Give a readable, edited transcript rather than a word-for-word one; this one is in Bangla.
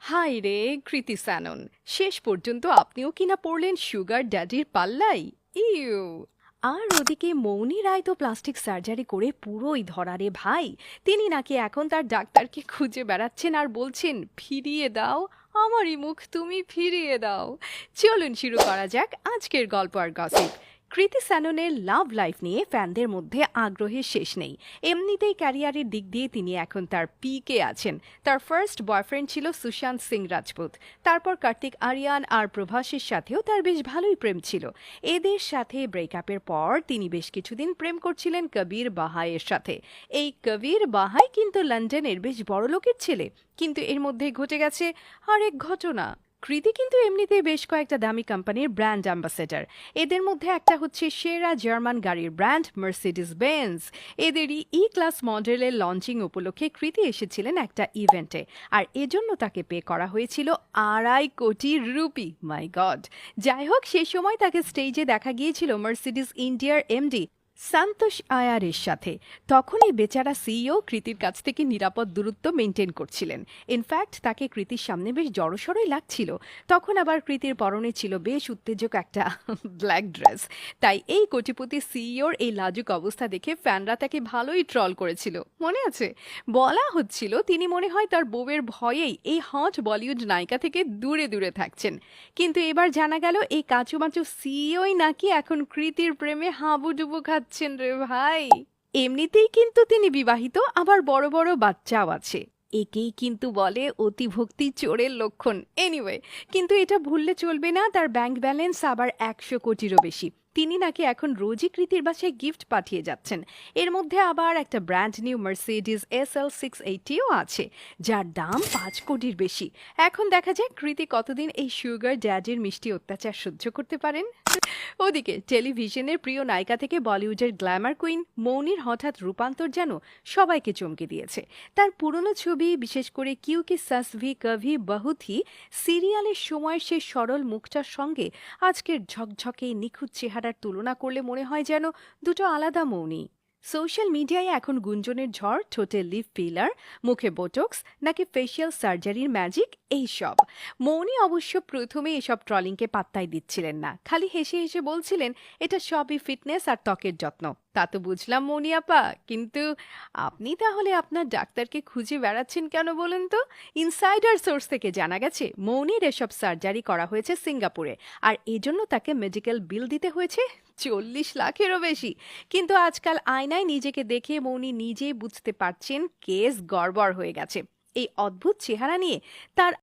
হাই রে কৃতি স্যানন, শেষ পর্যন্ত আপনিও কিনা পড়লেন সুগার ড্যাডির পাল্লাই। ইউ। আর ওদিকে মৌনি রায় তো প্লাস্টিক সার্জারি করে পুরোই ধরা রে ভাই। তিনি নাকি এখন তার ডাক্তারকে খুঁজে বেড়াচ্ছেন আর বলছেন, ফিরিয়ে দাও আমারই মুখ, তুমি ফিরিয়ে দাও। চলুন শুরু করা যাক আজকের গল্প আর গসিপ। কৃতি স্যাননের লাভ লাইফ নিয়ে ফ্যানদের মধ্যে আগ্রহের শেষ নেই। এমনিতেই ক্যারিয়ারের দিক দিয়ে তিনি এখন তার পিকে আছেন। তার ফার্স্ট বয়ফ্রেন্ড ছিল সুশান্ত সিং রাজপুত। তারপর কার্তিক আরিয়ান আর প্রভাসের সাথেও তার বেশ ভালোই প্রেম ছিল। এদের সাথে ব্রেকআপের পর তিনি বেশ কিছুদিন প্রেম করছিলেন কবির বাহাইয়ের সাথে। এই কবির বাহাই কিন্তু লন্ডনের বেশ বড়লোকের ছেলে। কিন্তু এর মধ্যে ঘটে গেছে আরেক ঘটনা। কৃতি কিন্তু এমনিতেই বেশ কয়েকটা দামি কোম্পানির ব্র্যান্ড অ্যাম্বাসেডর। এদের মধ্যে একটা হচ্ছে সেরা জার্মান গাড়ির ব্র্যান্ড মার্সিডিজ বেঞ্জ। এদেরই ক্লাস মডেলের লঞ্চিং উপলক্ষে কৃতি এসেছিলেন একটা ইভেন্টে। আর এজন্য তাকে পে করা হয়েছিল 2.5 কোটি রুপি। মাই গড। যাই হোক, সে সময় তাকে স্টেজে দেখা গিয়েছিল মার্সিডিজ ইন্ডিয়ার এমডি সন্তোষ আয়ারের সাথে। তখন এই বেচারা সিইও কৃতির কাছ থেকে নিরাপদ দূরত্ব মেনটেন করছিলেন। ইনফ্যাক্ট তাকে কৃতির সামনে বেশ জড়সড়ই লাগছিল। তখন আবার কৃতির পরনে ছিল বেশ উত্তেজক একটা ব্ল্যাক ড্রেস। তাই এই কোটিপতি সিইওর এই লাজুক অবস্থা দেখে ফ্যানরা তাকে ভালোই ট্রল করেছিল, মনে আছে? বলা হচ্ছিল তিনি মনে হয় তার বউয়ের ভয়েই এই হট বলিউড নায়িকা থেকে দূরে দূরে থাকছেন। কিন্তু এবার জানা গেল এই কাঁচুমাচু সিইওই নাকি এখন কৃতির প্রেমে হাবুডুবু খাচ্ছেন রে ভাই। এমনিতেই কিন্তু তিনি বিবাহিত, আবার বড় বড় বাচ্চাও আছে। একেই কিন্তু বলে অতিভক্তি চোরের লক্ষণ। এনিওয়ে, কিন্তু এটা ভুললে চলবে না, তার ব্যাংক ব্যালেন্স আবার 100 কোটিরও বেশি। তিনি নাকি এখন রোজই কৃতির বাসায় গিফট পাঠিয়ে যাচ্ছেন। এর মধ্যে আবার একটা ব্র্যান্ড নিউ মার্সিডিজ SL680ও আছে, যার দাম 5 কোটির বেশি। এখন দেখা যায় কৃতি কতদিন এই সুগার ড্যাডির মিষ্টি অত্যাচার সহ্য করতে পারেন। ওদিকে টেলিভিশনের প্রিয় নায়িকা থেকে বলিউডের গ্ল্যামার কুইন মৌনির হঠাৎ রূপান্তর যেন সবাইকে চমকে দিয়েছে। তার পুরনো ছবি, বিশেষ করে কিউ কি সাস ভি কভি বহু থি সিরিয়ালের সময়ের সেই সরল মুখটার সঙ্গে আজকের ঝকঝকে নিখুঁত চেহারার তুলনা করলে মনে হয় যেন দুটো আলাদা মৌনি। সোশ্যাল মিডিয়ায় এখন গুঞ্জনের ঝড়, ঠোঁটে লিপ ফিলার, মুখে বোটক্স নাকি ফেসিয়াল সার্জারির ম্যাজিক, এইসব। মৌনি অবশ্য প্রথমে এসব ট্রলিংকে পাত্তাই দিচ্ছিলেন না, খালি হেসে হেসে বলছিলেন এটা সবই ফিটনেস আর ত্বকের যত্ন। তা তো বুঝলাম মৌনি আপা, কিন্তু আপনি তাহলে আপনার ডাক্তারকে খুঁজে বেড়াচ্ছেন কেন বলুন তো? ইনসাইডার সোর্স থেকে জানা গেছে মৌনির এসব সার্জারি করা হয়েছে সিঙ্গাপুরে, আর এজন্য তাকে মেডিকেল বিল দিতে হয়েছে 40 লাখেরও বেশি। কিন্তু আজকাল আয়নায় নিজেকে দেখে মৌনি নিজেই বুঝতে পারছেন কেস গড়বড় হয়ে গেছে। এই অদ্ভুত চেহারা নিয়ে তার